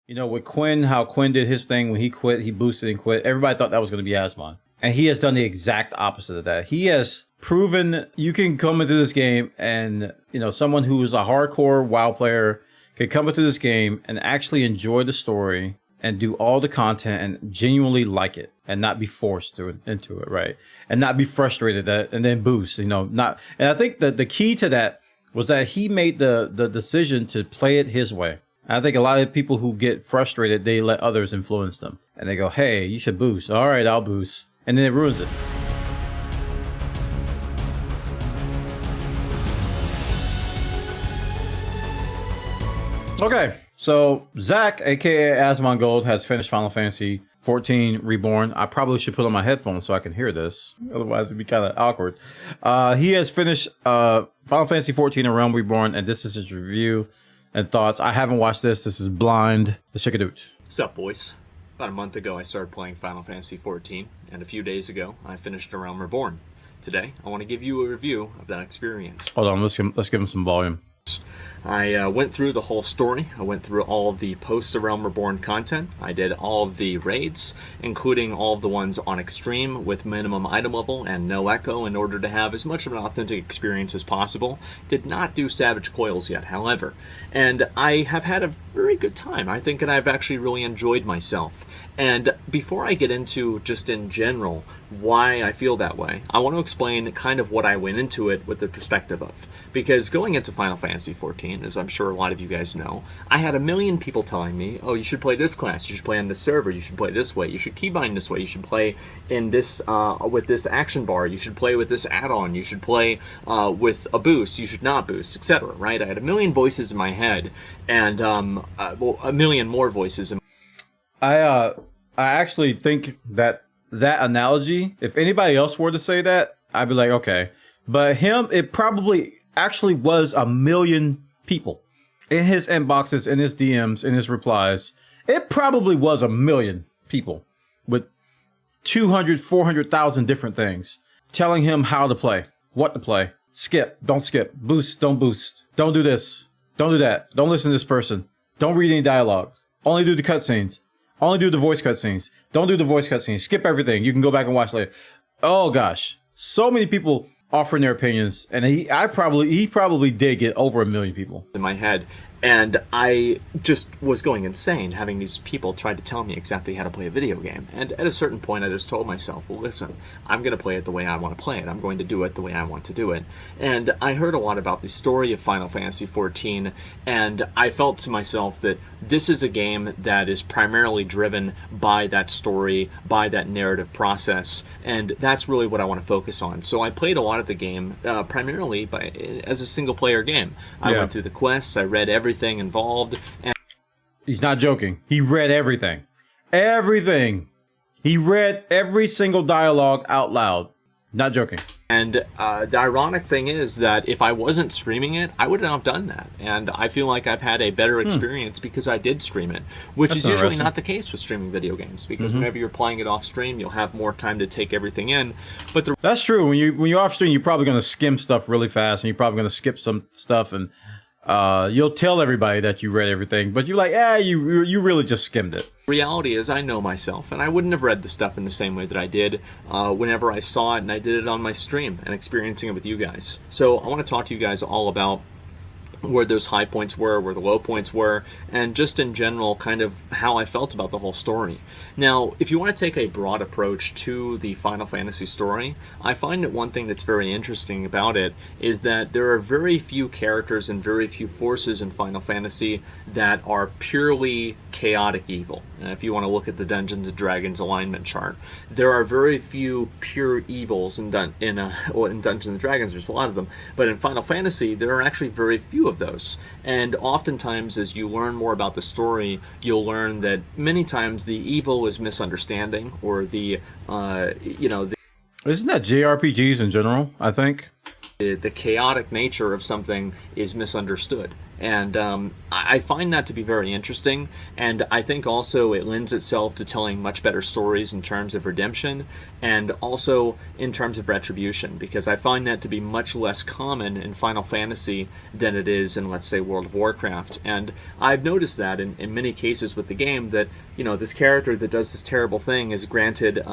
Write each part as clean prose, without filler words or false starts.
You know, with Quinn, how Quinn did his thing when he quit, he boosted and quit. Everybody thought that was going to be Asmon. And he has done the exact opposite of that. He has proven you can come into this game and, you know, someone who is a hardcore WoW player can come into this game and actually enjoy the story and do all the content and genuinely like it and not be forced into it, right? And not be frustrated and then boost, you know, not. And I think that the key to that was that he made the decision to play it his way. I think a lot of people who get frustrated, they let others influence them. And they go, hey, you should boost. All right, I'll boost. And then it ruins it. Okay, so Zack, aka Asmongold, has finished Final Fantasy XIV Reborn. I probably should put on my headphones so I can hear this. Otherwise, it'd be kind of awkward. He has finished Final Fantasy XIV and Realm Reborn, and this is his review and thoughts. I haven't watched this. This is blind. Let's check it out. What's up, boys? About a month ago, I started playing Final Fantasy XIV, and a few days ago, I finished Realm Reborn. Today, I want to give you a review of that experience. Hold on, let's give him some volume. I went through the whole story. I went through all of the post-Realm Reborn content. I did all of the raids, including all of the ones on Extreme with minimum item level and no echo in order to have as much of an authentic experience as possible. Did not do Savage Coils yet, however. And I have had a very good time. I think that I've actually really enjoyed myself. And before I get into, just in general, why I feel that way, I want to explain kind of what I went into it with the perspective of. Because going into Final Fantasy XIV, as I'm sure a lot of you guys know, I had a million people telling me, oh, you should play this class, you should play on this server, you should play this way, you should keybind this way, you should play in this with this action bar, you should play with this add-on, you should play with a boost, you should not boost, etc. Right? I had a million voices in my head, and well, a million more voices in I actually think that analogy, if anybody else were to say that, I'd be like, okay. But him, it probably actually was a million people in his inboxes, in his DMs, in his replies. It probably was a million people with 200, 400,000 different things telling him how to play, what to play, skip, don't skip, boost, don't boost, don't do this, don't do that, don't listen to this person, don't read any dialogue, only do the cutscenes. Only do the voice cutscenes. Don't do the voice cutscenes. Skip everything. You can go back and watch later. Oh gosh, so many people offering their opinions, and he probably did get over a million people in my head. And I just was going insane having these people try to tell me exactly how to play a video game. And at a certain point, I just told myself, well, listen, I'm going to play it the way I want to play it. I'm going to do it the way I want to do it. And I heard a lot about the story of Final Fantasy XIV, and I felt to myself that this is a game that is primarily driven by that story, by that narrative process, and that's really what I want to focus on. So I played a lot of the game primarily as a single-player game. I went through the quests, I read everything involved. And he's not joking. He read everything. Everything. He read every single dialogue out loud. Not joking. And the ironic thing is that if I wasn't streaming it, I would not have done that. And I feel like I've had a better experience because I did stream it, which is usually not the case with streaming video games. Because whenever you're playing it off stream, you'll have more time to take everything in. But that's true. When you're off stream, you're probably going to skim stuff really fast, and you're probably going to skip some stuff, and you'll tell everybody that you read everything, but you're like, you really just skimmed it. Reality is, I know myself, and I wouldn't have read the stuff in the same way that I did whenever I saw it, and I did it on my stream and experiencing it with you guys. So I want to talk to you guys all about where those high points were, where the low points were, and just in general kind of how I felt about the whole story. Now, if you want to take a broad approach to the Final Fantasy story, I find that one thing that's very interesting about it is that there are very few characters and very few forces in Final Fantasy that are purely chaotic evil. And if you want to look at the Dungeons & Dragons alignment chart, there are very few pure evils in Dungeons & Dragons. There's a lot of them, but in Final Fantasy, there are actually very few of those. And oftentimes, as you learn more about the story, you'll learn that many times the evil is misunderstanding, or the isn't that JRPGs in general? I think the chaotic nature of something is misunderstood. And I find that to be very interesting, and I think also it lends itself to telling much better stories in terms of redemption and also in terms of retribution, because I find that to be much less common in Final Fantasy than it is in, let's say, World of Warcraft. And I've noticed that in many cases with the game that, you know, this character that does this terrible thing is granted,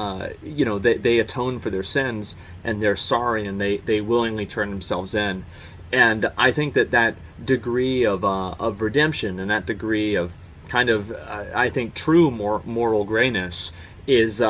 you know, they atone for their sins and they're sorry and they willingly turn themselves in. And I think that degree of redemption and that degree of kind of, I think, true moral grayness is,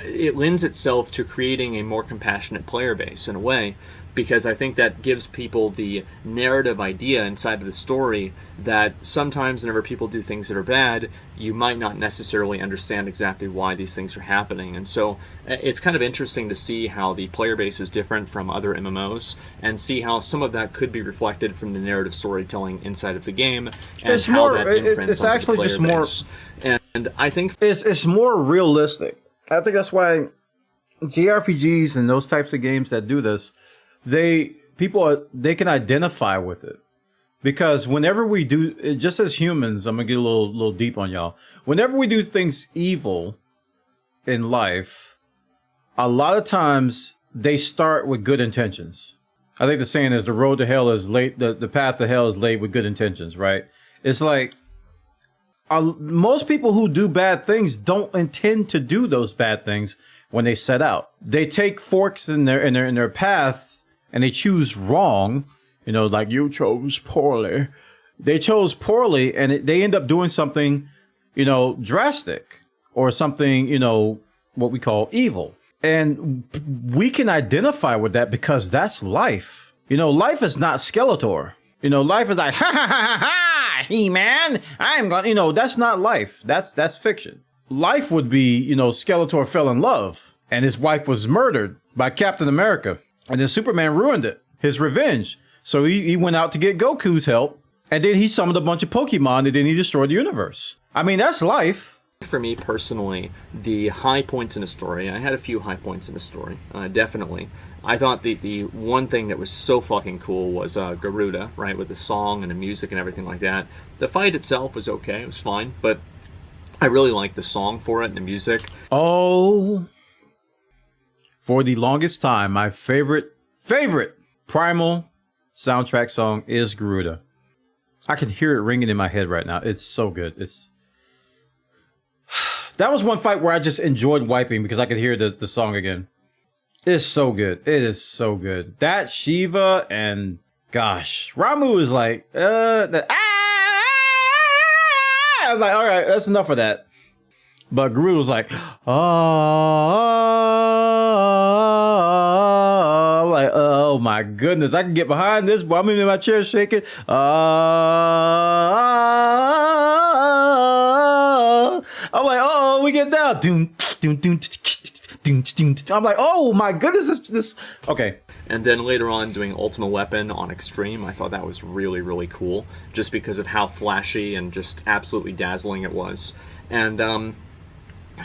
it lends itself to creating a more compassionate player base in a way, because I think that gives people the narrative idea inside of the story that sometimes whenever people do things that are bad, you might not necessarily understand exactly why these things are happening. And so it's kind of interesting to see how the player base is different from other MMOs and see how some of that could be reflected from the narrative storytelling inside of the game and it's how more, that imprints it's onto actually the player just more base. And I think it's more realistic. I think that's why JRPGs and those types of games that do this, they can identify with it, because whenever we do, just as humans, I'm gonna get a little deep on y'all. Whenever we do things evil in life, a lot of times they start with good intentions. I think the saying is the road to hell is laid, the path to hell is laid with good intentions, right? It's like most people who do bad things don't intend to do those bad things when they set out. They take forks in their path and they choose wrong, you know, like you chose poorly. They chose poorly and they end up doing something, you know, drastic or something, you know, what we call evil. And we can identify with that because that's life. You know, life is not Skeletor. You know, life is like, ha ha ha ha ha, He-Man, I'm gonna, you know, that's not life. That's fiction. Life would be, you know, Skeletor fell in love and his wife was murdered by Captain America. And then Superman ruined it. His revenge. So he went out to get Goku's help. And then he summoned a bunch of Pokemon and then he destroyed the universe. I mean, that's life. For me personally, the high points in a story, I had a few high points in a story, definitely. I thought the one thing that was so fucking cool was Garuda, right, with the song and the music and everything like that. The fight itself was okay, it was fine, but I really liked the song for it and the music. Oh, for the longest time, my favorite Primal soundtrack song is Garuda. I can hear it ringing in my head right now. It's so good. That was one fight where I just enjoyed wiping because I could hear the song again. It's so good. It is so good. That Shiva and gosh, Ramu is like, I was like, all right, that's enough of that. But Garuda was like, I'm like, oh my goodness, I can get behind this. I'm in my chair shaking. I'm like, oh, we get down. I'm like, oh my goodness, this. Okay. And then later on, doing Ultimate Weapon on Extreme, I thought that was really, really cool, just because of how flashy and just absolutely dazzling it was. And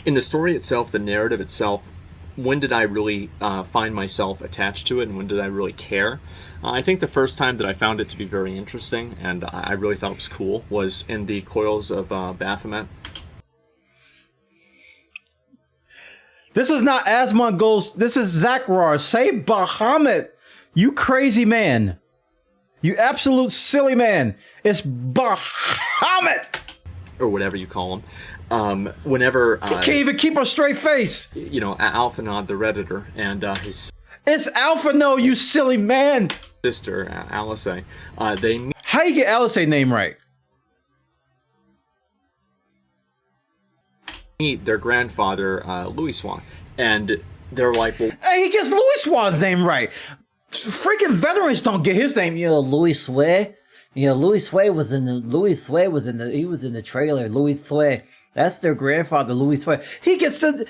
in the story itself, the narrative itself, when did I really find myself attached to it, and when did I really care? I think the first time that I found it to be very interesting, and I really thought it was cool, was in the Coils of Bahamut. This is not Asmongold. This is Zack. Say Bahamut. You crazy man. You absolute silly man. It's Bahamut. Or whatever you call him. Whenever... he can't even keep a straight face. You know, Alphanod, the Redditor, and his... It's Alphano, you silly man. Sister, Alice, they... How you get Alice's name right? Meet their grandfather, Louis Swan, and they're like, well... Hey, he gets Louis Swan's name right. Freaking veterans don't get his name. You know, Louis Sway. You know, Louis Sway was in the trailer. Louis Sway. That's their grandfather, Louis Sway. He gets to...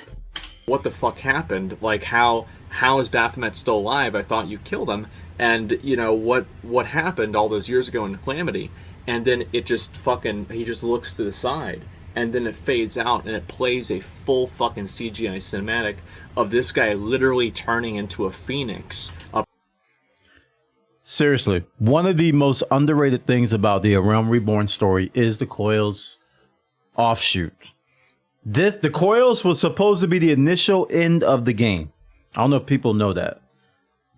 What the fuck happened? Like, how is Baphomet still alive? I thought you killed him. And, you know, what happened all those years ago in Calamity? And then it just fucking... He just looks to the side. And then it fades out, and it plays a full fucking CGI cinematic of this guy literally turning into a phoenix. Seriously, one of the most underrated things about the Realm Reborn story is the Coils offshoot. The Coils was supposed to be the initial end of the game. I don't know if people know that.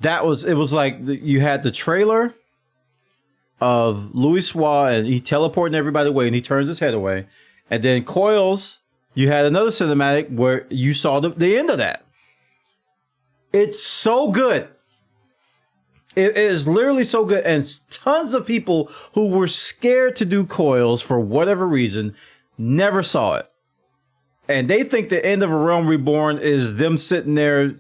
It was like you had the trailer of Louis Swa and he teleporting everybody away and he turns his head away. And then Coils, you had another cinematic where you saw the end of that. It's so good. It is literally so good. And tons of people who were scared to do Coils for whatever reason never saw it. And they think the end of A Realm Reborn is them sitting there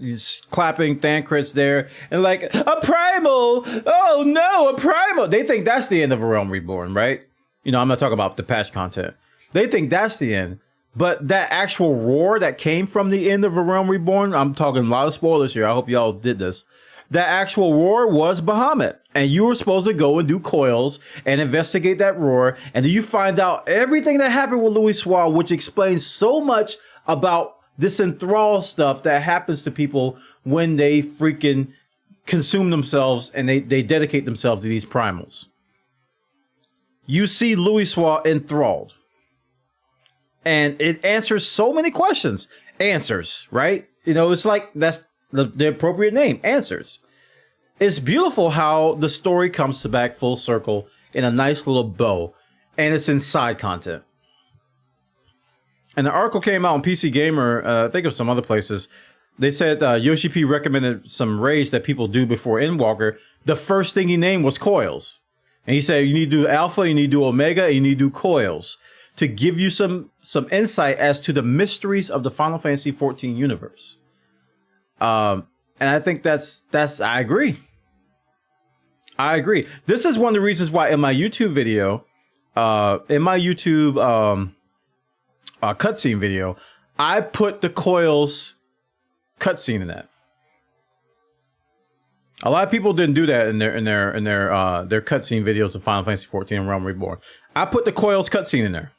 clapping Thancred's there and like, a primal! Oh no, a primal! They think that's the end of A Realm Reborn, right? You know, I'm not talking about the patch content. They think that's the end. But that actual roar that came from the end of A Realm Reborn, I'm talking a lot of spoilers here. I hope y'all did this. That actual roar was Bahamut. And you were supposed to go and do Coils and investigate that roar. And then you find out everything that happened with Louis Swa, which explains so much about this enthrall stuff that happens to people when they freaking consume themselves and they dedicate themselves to these primals. You see Louis Swa enthralled. And it answers so many questions. Answers, right? You know, it's like that's the appropriate name. Answers. It's beautiful how the story comes back full circle in a nice little bow, and it's in side content. And the article came out on PC Gamer, I think of some other places. They said Yoshi P recommended some raids that people do before Endwalker. The first thing he named was Coils. And he said you need to do Alpha, you need to do Omega, and you need to do Coils to give you some insight as to the mysteries of the Final Fantasy XIV universe. And I think that's I agree. I agree. This is one of the reasons why in my YouTube video, cutscene video, I put the Coils cutscene in that. A lot of people didn't do that in their cutscene videos of Final Fantasy XIV and Realm Reborn. I put the Coils cutscene in there.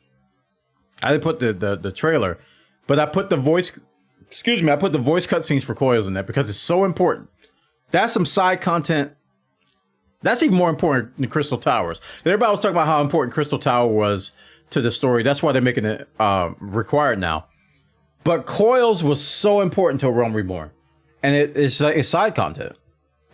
I didn't put the trailer, but I put the voice. Excuse me. I put the voice cutscenes for Coils in there because it's so important. That's some side content. That's even more important than Crystal Towers. Everybody was talking about how important Crystal Tower was to the story. That's why they're making it required now. But Coils was so important to Realm Reborn, and it's like it's side content,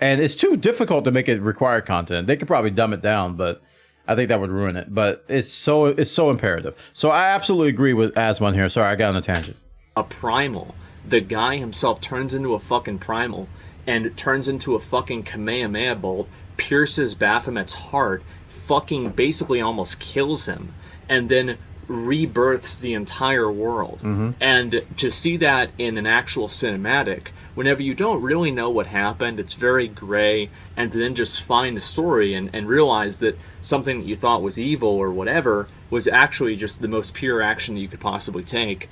and it's too difficult to make it required content. They could probably dumb it down, but I think that would ruin it. But it's so imperative. So I absolutely agree with Asmon here. Sorry, I got on a tangent. A primal. The guy himself turns into a fucking primal and turns into a fucking Kamehameha bolt, pierces Baphomet's heart, fucking basically almost kills him, and then rebirths the entire world. Mm-hmm. And to see that in an actual cinematic, whenever you don't really know what happened, it's very gray, and then just find the story and realize that something that you thought was evil or whatever was actually just the most pure action that you could possibly take.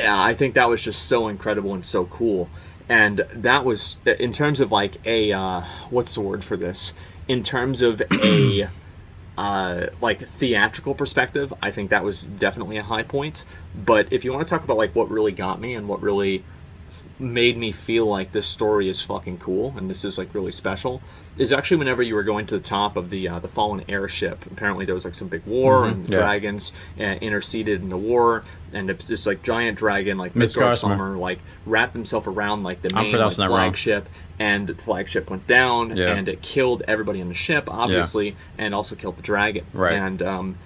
I think that was just so incredible and so cool. And that was, in terms of like a, what's the word for this? In terms of a, like theatrical perspective, I think that was definitely a high point. But if you want to talk about like what really got me and what really made me feel like this story is fucking cool and this is like really special, is actually whenever you were going to the top of the fallen airship. Apparently there was like some big war and dragons interceded in the war, and it's this like giant dragon like Midgard Summer like wrapped himself around like the main like, flagship, and the flagship went down and it killed everybody on the ship obviously, and also killed the dragon. And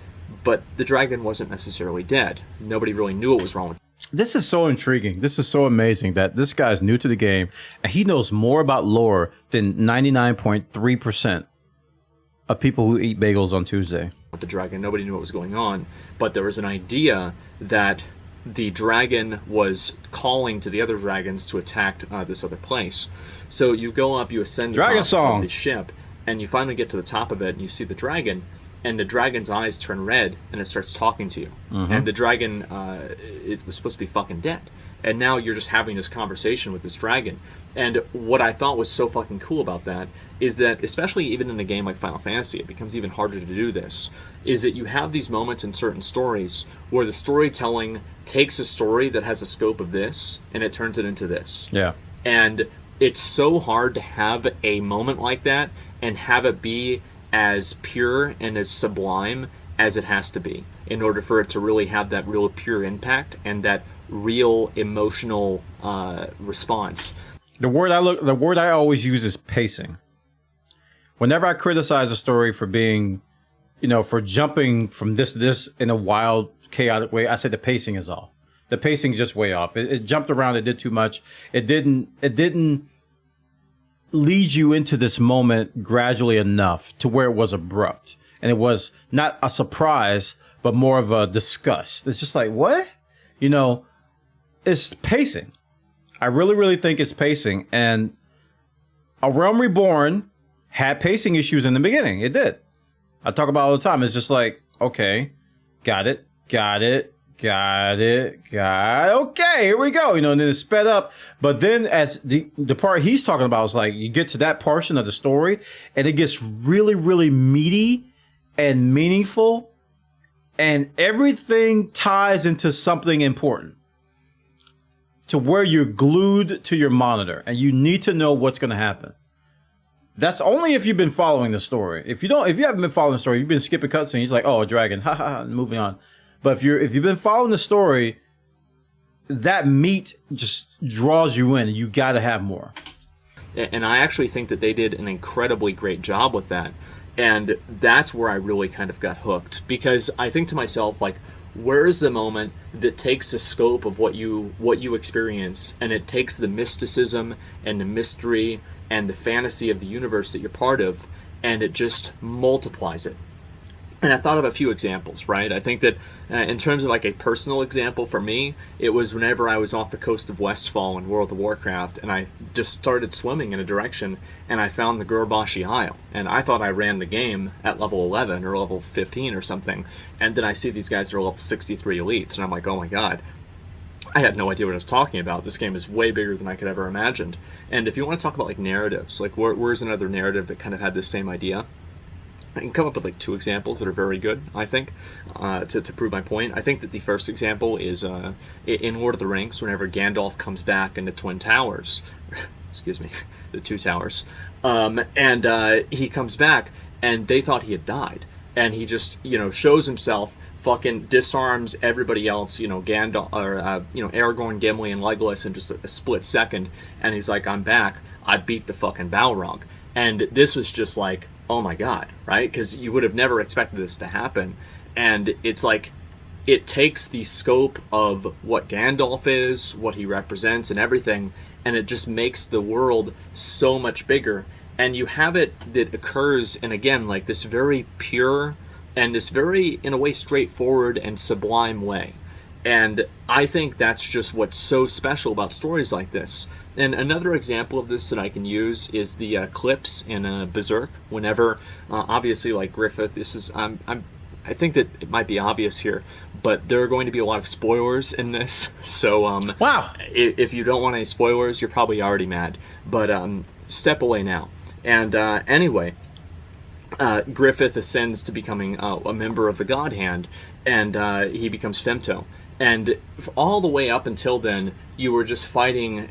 but the dragon wasn't necessarily dead. Nobody really knew what was wrong with it. This is so intriguing. This is so amazing that this guy's new to the game and he knows more about lore than 99.3% of people who eat bagels on Tuesday. With the dragon, nobody knew what was going on, but there was an idea that the dragon was calling to the other dragons to attack this other place. So you go up, you ascend the top of the ship, and you finally get to the top of it, and you see the dragon. And the dragon's eyes turn red, and it starts talking to you. Mm-hmm. And the dragon, it was supposed to be fucking dead. And now you're just having this conversation with this dragon. And what I thought was so fucking cool about that is that, especially even in a game like Final Fantasy, it becomes even harder to do this, is that you have these moments in certain stories where the storytelling takes a story that has a scope of this, and it turns it into this. Yeah. And it's so hard to have a moment like that and have it be as pure and as sublime as it has to be in order for it to really have that real pure impact and that real emotional response. The word I always use is pacing. Whenever I criticize a story for being, for jumping from this to this in a wild, chaotic way, I say the pacing is off. The pacing is just way off. It jumped around. It did too much. It didn't lead you into this moment gradually enough to where it was abrupt. And it was not a surprise, but more of a disgust. It's just like, what? It's pacing. I really, really think it's pacing. And A Realm Reborn had pacing issues in the beginning. It did. I talk about it all the time. It's just like, okay, got it. Okay, here we go. And then it's sped up. But then as the part he's talking about is like, you get to that portion of the story and it gets really, really meaty and meaningful. And everything ties into something important to where you're glued to your monitor and you need to know what's going to happen. That's only if you've been following the story. If you haven't been following the story, you've been skipping cutscenes. He's like, oh, a dragon, ha ha ha, moving on. But if you've been following the story, that meat just draws you in. You got to have more. And I actually think that they did an incredibly great job with that. And that's where I really kind of got hooked, because I think to myself, like, where is the moment that takes the scope of what you experience, and it takes the mysticism and the mystery and the fantasy of the universe that you're part of, and it just multiplies it. And I thought of a few examples, right? I think that in terms of like a personal example for me, it was whenever I was off the coast of Westfall in World of Warcraft, and I just started swimming in a direction, and I found the Gurbashi Isle. And I thought I ran the game at level 11 or level 15 or something, and then I see these guys are level 63 elites, and I'm like, oh my god, I had no idea what I was talking about. This game is way bigger than I could ever imagined. And if you want to talk about like narratives, like where's another narrative that kind of had this same idea? I can come up with like two examples that are very good, I think, to prove my point. I think that the first example is in Lord of the Rings, whenever Gandalf comes back in the Twin Towers, excuse me, the Two Towers, and he comes back, and they thought he had died, and he just, shows himself, fucking disarms everybody else, Gandalf, or, Aragorn, Gimli, and Legolas in just a split second, and he's like, I'm back, I beat the fucking Balrog. And this was just like, oh my god, right? Because you would have never expected this to happen. And it's like, it takes the scope of what Gandalf is, what he represents, and everything, and it just makes the world so much bigger. And you have it that occurs in, again, like this very pure and this very, in a way, straightforward and sublime way. And I think that's just what's so special about stories like this. And another example of this that I can use is the clips in Berserk. Whenever, obviously, like Griffith, this is I think that it might be obvious here, but there are going to be a lot of spoilers in this. So, wow, if you don't want any spoilers, you're probably already mad. But step away now. And anyway, Griffith ascends to becoming a member of the God Hand, and he becomes Femto. And all the way up until then, you were just fighting,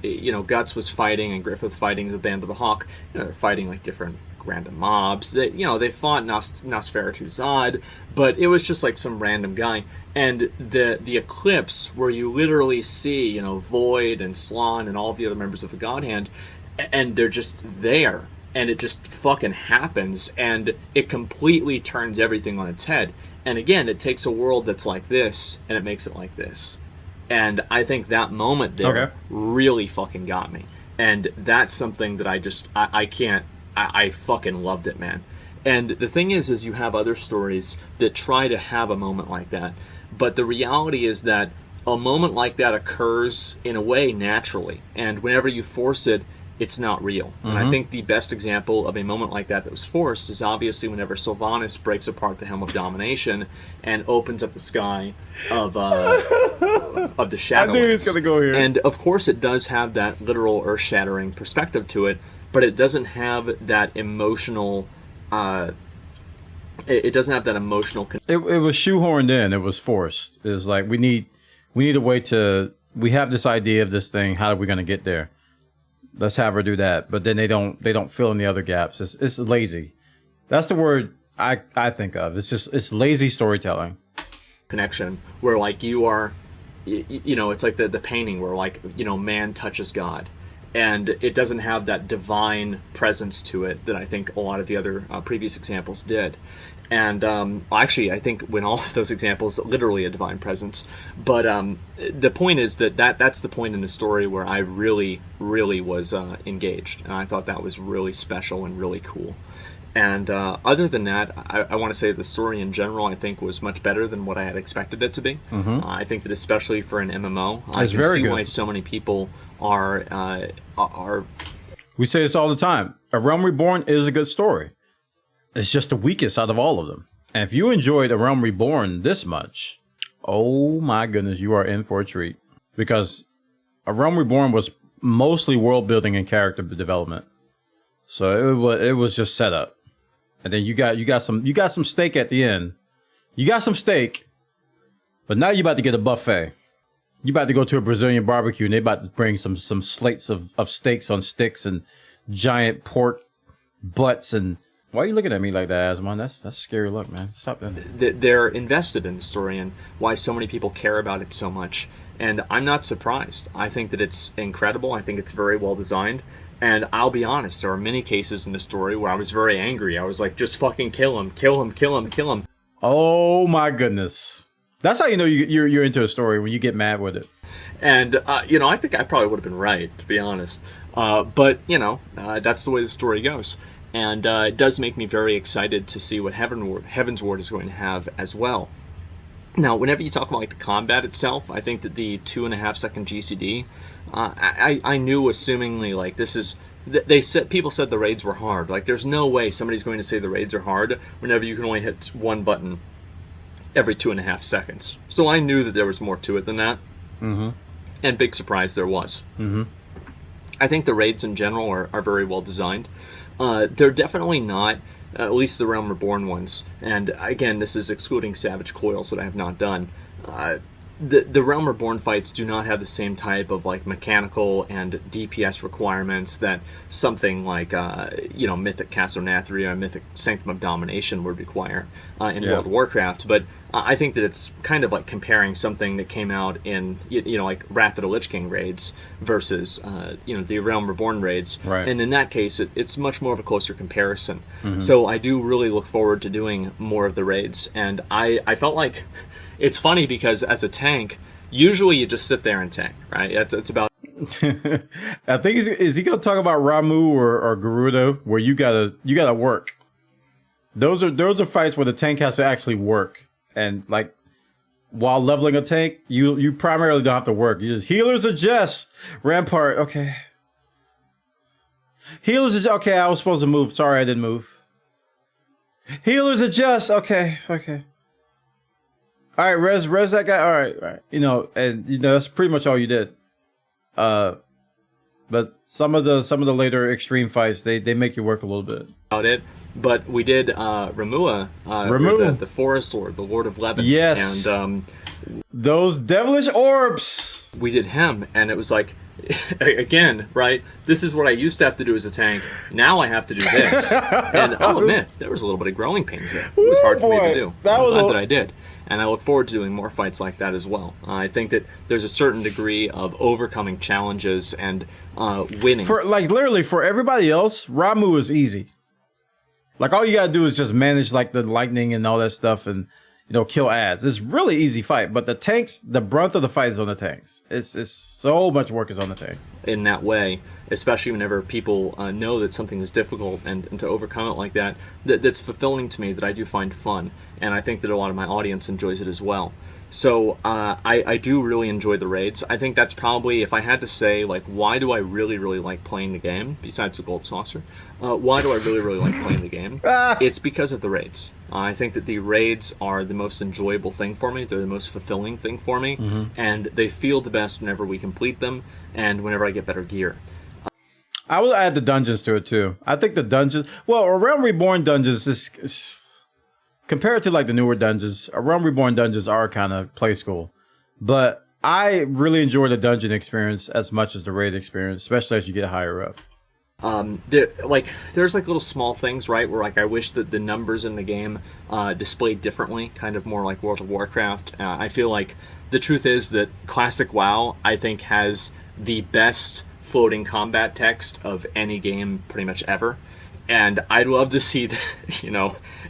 Guts was fighting and Griffith fighting the Band of the Hawk. They're fighting like different random mobs. They fought Nosferatu Zod, but it was just like some random guy. And the Eclipse, where you literally see, Void and Slon and all of the other members of the God Hand, and they're just there. And it just fucking happens, and it completely turns everything on its head. And again, it takes a world that's like this, and it makes it like this. And I think that moment there really fucking got me. And that's something that I fucking loved it, man. And the thing is you have other stories that try to have a moment like that. But the reality is that a moment like that occurs in a way naturally. And whenever you force it, it's not real. Mm-hmm. And I think the best example of a moment like that was forced is obviously whenever Sylvanas breaks apart the Helm of Domination and opens up the sky of the Shadowlands. I knew he was going to go here. And of course it does have that literal earth-shattering perspective to it, but it doesn't have that emotional... it doesn't have that emotional... It was shoehorned in. It was forced. It was like, we need a way to... We have this idea of this thing. How are we going to get there? let's have her do that. But then they don't fill in the other gaps. It's lazy. That's the word I think of. It's lazy storytelling. Connection where like you are, you know, it's like the painting where like, you know, man touches God, and it doesn't have that divine presence to it that I think a lot of the other previous examples did. And actually, I think when all of those examples, literally a divine presence. But the point is that's the point in the story where I really, really was engaged. And I thought that was really special and really cool. And other than that, I want to say the story in general, I think, was much better than what I had expected it to be. I think that especially for an MMO, I can see why so many people are. We say this all the time. A Realm Reborn is a good story. It's just the weakest out of all of them. And if you enjoyed A Realm Reborn this much, oh my goodness, you are in for a treat. Because A Realm Reborn was mostly world building and character development. So it was just set up. And then you got some steak at the end. You got some steak, but now you're about to get a buffet. You about to go to a Brazilian barbecue and they about to bring some slates of steaks on sticks and giant pork butts. And why are you looking at me like that, Asmon? That's a scary look, man. Stop that. They're invested in the story and why so many people care about it so much. And I'm not surprised. I think that it's incredible. I think it's very well designed. And I'll be honest, there are many cases in the story where I was very angry. I was like, just fucking kill him, kill him, kill him, kill him. Oh my goodness. That's how you know you're into a story, when you get mad with it. And, you know, I think I probably would have been right, to be honest. But, you know, that's the way the story goes. And it does make me very excited to see what Heavensward is going to have as well. Now, whenever you talk about like the combat itself, I think that the 2.5 second GCD, I knew, assumingly, like this is, people said the raids were hard. Like there's no way somebody's going to say the raids are hard whenever you can only hit one button every 2.5 seconds. So I knew that there was more to it than that. And big surprise there was. I think the raids in general are very well designed. They're definitely not, at least the Realm Reborn ones, and again, this is excluding Savage Coils that I have not done. The Realm Reborn fights do not have the same type of like mechanical and DPS requirements that something like you know, Mythic Castle Nathria or Mythic Sanctum of Domination would require in World of Warcraft. But I think that it's kind of like comparing something that came out in you know, like Wrath of the Lich King raids versus you know, the Realm Reborn raids. Right. And in that case, it's much more of a closer comparison. So I do really look forward to doing more of the raids, and I felt like. It's funny because as a tank, usually you just sit there and tank, right? It's about. I think is he gonna talk about Ramu or Gerudo, where you gotta work. Those are fights where the tank has to actually work, and like while leveling a tank, you primarily don't have to work. You just healers adjust. Rampart, okay. Healers adjust. Okay, I was supposed to move. Sorry, I didn't move. Healers adjust. Okay. All right, res that guy. All right. You know, and you know that's pretty much all you did. But some of the later extreme fights, they make you work a little bit. About it, but we did Ramu, the Forest Lord, the Lord of Levin. Yes. And those devilish orbs. We did him, and it was like, again, right? This is what I used to have to do as a tank. Now I have to do this, and I'll admit there was a little bit of growing pains there. It was hard for me to do. I'm glad that I did. And I look forward to doing more fights like that as well. I think that there's a certain degree of overcoming challenges and winning. For like literally for everybody else, Ramu is easy. Like all you gotta do is just manage like the lightning and all that stuff, and you know, kill ads. It's really easy fight. But the tanks, the brunt of the fight is on the tanks. It's so much work is on the tanks. In that way, especially whenever people know that something is difficult and to overcome it like that, that's fulfilling to me, that I do find fun. And I think that a lot of my audience enjoys it as well. So I do really enjoy the raids. I think that's probably, if I had to say, like, why do I really, really like playing the game, besides the Gold Saucer, why do I really, really like playing the game? It's because of the raids. I think that the raids are the most enjoyable thing for me. They're the most fulfilling thing for me. And they feel the best whenever we complete them and whenever I get better gear. I will add the dungeons to it, too. I think the dungeons... Well, Realm Reborn dungeons is... Compared to like the newer dungeons, Realm Reborn dungeons are kind of play school. But I really enjoy the dungeon experience as much as the raid experience, especially as you get higher up. There's like little small things, right, where like I wish that the numbers in the game displayed differently, kind of more like World of Warcraft. I feel like the truth is that Classic WoW, I think, has the best floating combat text of any game pretty much ever. And I'd love to see,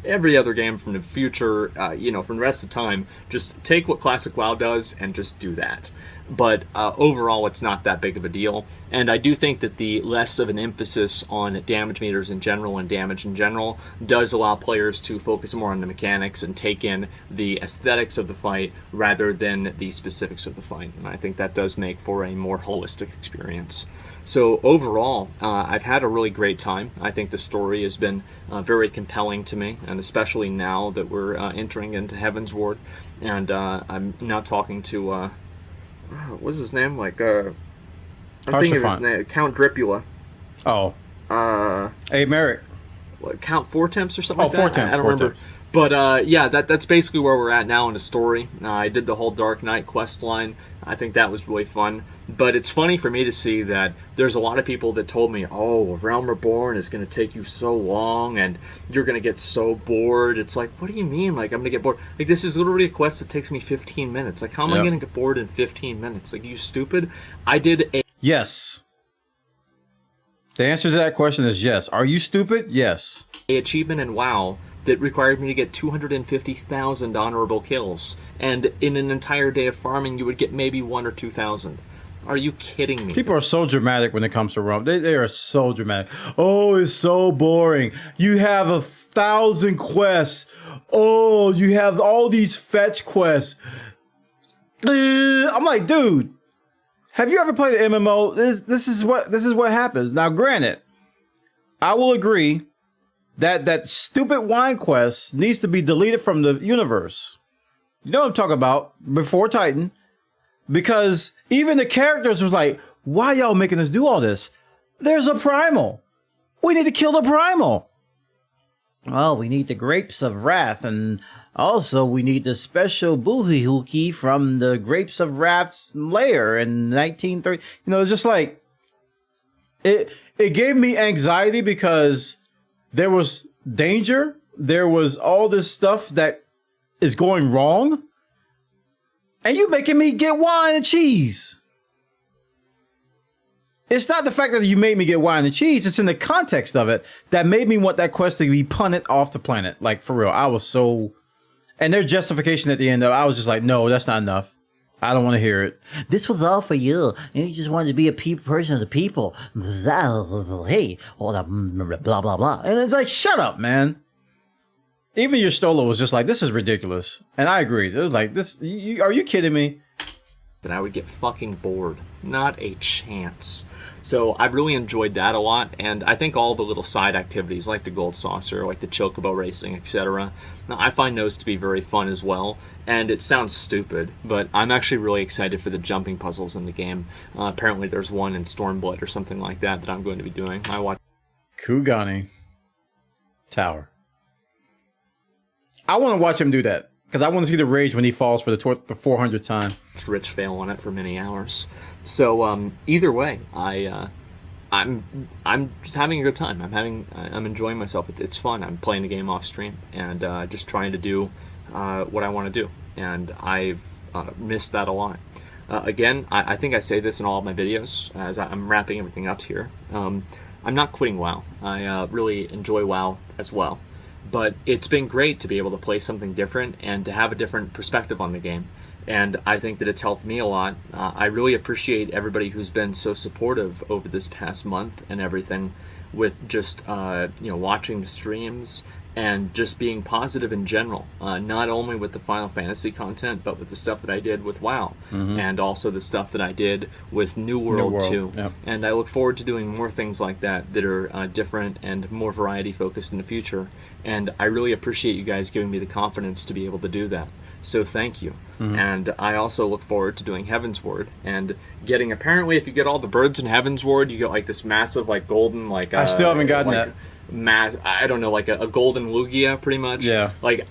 every other game from the future, from the rest of time, just take what Classic WoW does and just do that. But overall, it's not that big of a deal. And I do think that the less of an emphasis on damage meters in general and damage in general does allow players to focus more on the mechanics and take in the aesthetics of the fight rather than the specifics of the fight. And I think that does make for a more holistic experience. So overall, I've had a really great time. I think the story has been very compelling to me, and especially now that we're entering into Heaven's Ward. And I'm now talking to... what's his name? I'm thinking of his name. Count Dripula. Oh. Hey, Merrick. Count Four Temps or something like that? Four Temps. I don't remember. Temps. But that's basically where we're at now in the story. I did the whole Dark Knight quest line. I think that was really fun. But it's funny for me to see that there's a lot of people that told me, oh, Realm Reborn is going to take you so long and you're going to get so bored. It's like, what do you mean? Like, I'm going to get bored? Like, this is literally a quest that takes me 15 minutes. Like, how am I going to get bored in 15 minutes? Like, you stupid? I did a... Yes. The answer to that question is yes. Are you stupid? Yes. Achievement in WoW that required me to get 250,000 honorable kills. And in an entire day of farming, you would get maybe 1,000 or 2,000. Are you kidding me? People are so dramatic when it comes to Realm. They are so dramatic. Oh, it's so boring. You have 1,000 quests. Oh, you have all these fetch quests. I'm like, dude, have you ever played an MMO? This is what happens. Now, granted, I will agree that stupid wine quest needs to be deleted from the universe. You know what I'm talking about? Before Titan. Because even the characters was like, why y'all making us do all this? There's a primal. We need to kill the primal. Well, we need the Grapes of Wrath, and also we need the special Boohie from the Grapes of Wrath's lair in 1930. It's just like, it gave me anxiety because there was danger. There was all this stuff that is going wrong. And you making me get wine and cheese. It's not the fact that you made me get wine and cheese. It's in the context of it that made me want that quest to be punted off the planet. Like, for real. I was so... And their justification at the end of it, I was just like, no, that's not enough. I don't want to hear it. This was all for you. You just wanted to be a person of the people. Hey, all that blah, blah, blah. And it's like, shut up, man. Even your Stola was just like, this is ridiculous. And I agreed. It was like, this, are you kidding me? Then I would get fucking bored. Not a chance. So I really enjoyed that a lot, and I think all the little side activities, like the Gold Saucer, like the Chocobo Racing, etc., I find those to be very fun as well. And it sounds stupid, but I'm actually really excited for the jumping puzzles in the game. Apparently there's one in Stormblood or something like that I'm going to be doing. I watch Kugani Tower. I want to watch him do that, because I want to see the rage when he falls for the 400th time. Rich fail on it for many hours. So either way, I'm just having a good time. I'm enjoying myself. It's fun. I'm playing the game off stream and just trying to do what I want to do. And I've missed that a lot. Again, I think I say this in all of my videos as I'm wrapping everything up here. I'm not quitting WoW. I really enjoy WoW as well. But it's been great to be able to play something different and to have a different perspective on the game. And I think that it's helped me a lot. I really appreciate everybody who's been so supportive over this past month and everything, with just watching the streams and just being positive in general. Not only with the Final Fantasy content, but with the stuff that I did with WoW, and also the stuff that I did with New World 2. Yep. And I look forward to doing more things like that that are different and more variety focused in the future. And I really appreciate you guys giving me the confidence to be able to do that. So thank you. And I also look forward to doing Heaven's Ward and getting, apparently if you get all the birds in Heaven's Ward, you get like this massive like golden like I still haven't gotten like, that. I don't know, like a golden Lugia, pretty much. Yeah. Like,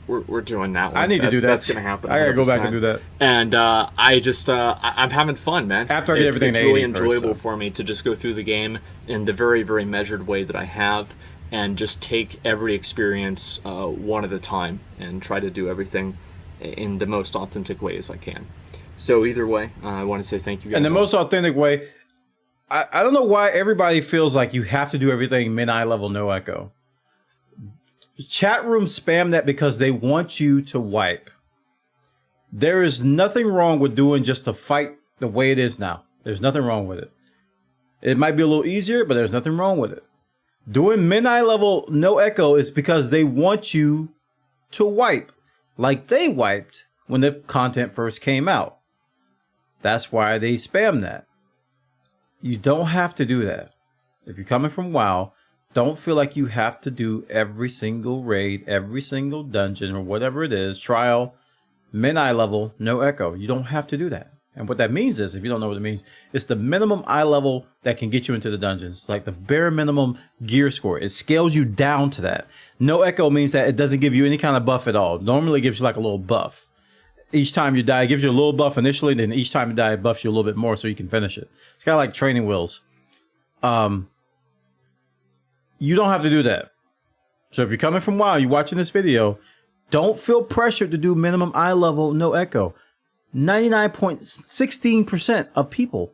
we're doing that one. I need to do that. That's gonna happen. I gotta go back 100%. and do that. And I'm having fun, man. After I get everything it's to really 80 first, enjoyable so. for me to just go through the game in the very, very measured way that I have, and just take every experience one at a time and try to do everything in the most authentic way as I can. So either way, I want to say thank you guys. And the most authentic way, I don't know why everybody feels like you have to do everything mid-eye level, no echo. Chat room spam that because they want you to wipe. There is nothing wrong with doing just a fight the way it is now. There's nothing wrong with it. It might be a little easier, but there's nothing wrong with it. Doing mid-eye level, no echo is because they want you to wipe like they wiped when the content first came out. That's why they spam that. You don't have to do that. If you're coming from WoW, don't feel like you have to do every single raid, every single dungeon, or whatever it is, trial, mid-eye level, no echo. You don't have to do that. And what that means is, if you don't know what it means, it's the minimum eye level that can get you into the dungeons. It's like the bare minimum gear score. It scales you down to that. No echo means that it doesn't give you any kind of buff at all. Normally it gives you like a little buff. Each time you die, it gives you a little buff initially, then each time you die, it buffs you a little bit more so you can finish it. It's kind of like training wheels. You don't have to do that. So if you're coming from WoW, you're watching this video, don't feel pressured to do minimum eye level, no echo. 99.16% of people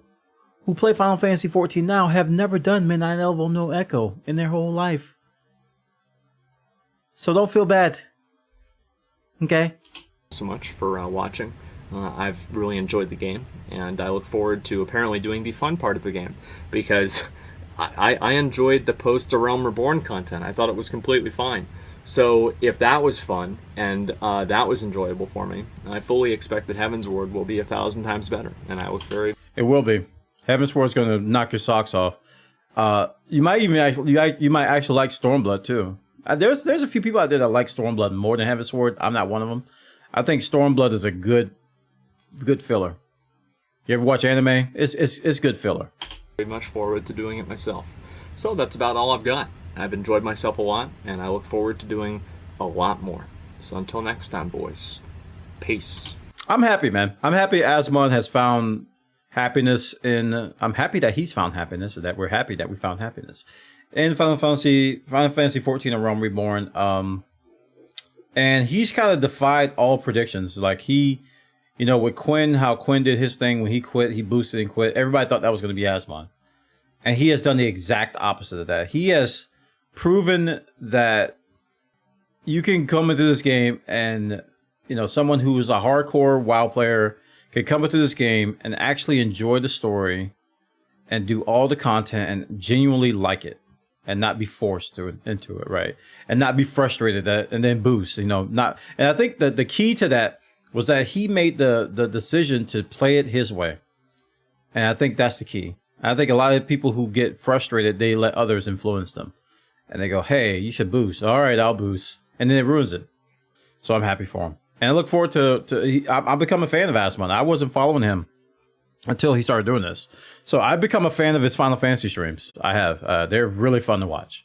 who play Final Fantasy XIV now have never done mid-eye level, no echo in their whole life. So don't feel bad. Okay? So much for watching. I've really enjoyed the game, and I look forward to apparently doing the fun part of the game, because I enjoyed the post to Realm Reborn content. I thought it was completely fine. So if that was fun and that was enjoyable for me, I fully expect that Heaven's Ward will be 1,000 times better, and I look very... It will be. Heaven's Ward is going to knock your socks off. You might even actually like Stormblood too. There's a few people out there that like Stormblood more than Heaven's Ward. I'm not one of them. I think Stormblood is a good filler. You ever watch anime? It's good filler. Very much forward to doing it myself. So that's about all I've got. I've enjoyed myself a lot, and I look forward to doing a lot more. So until next time, boys, peace. I'm happy, man. I'm happy Asmon has found happiness in... I'm happy that he's found happiness, and that we're happy that we found happiness in Final Fantasy XIV and Realm Reborn. And he's kind of defied all predictions. Like he, with Quinn, how Quinn did his thing when he quit, he boosted and quit. Everybody thought that was going to be Asmon. And he has done the exact opposite of that. He has proven that you can come into this game and, someone who is a hardcore WoW player can come into this game and actually enjoy the story and do all the content and genuinely like it and not be forced into it, right? And not be frustrated and then boost, not. And I think that the key to that was that he made the decision to play it his way. And I think that's the key. I think a lot of people who get frustrated, they let others influence them. And they go, hey, you should boost. All right, I'll boost. And then it ruins it. So I'm happy for him. And I look forward I've become a fan of Asmon. I wasn't following him until he started doing this. So I've become a fan of his Final Fantasy streams. I have. They're really fun to watch.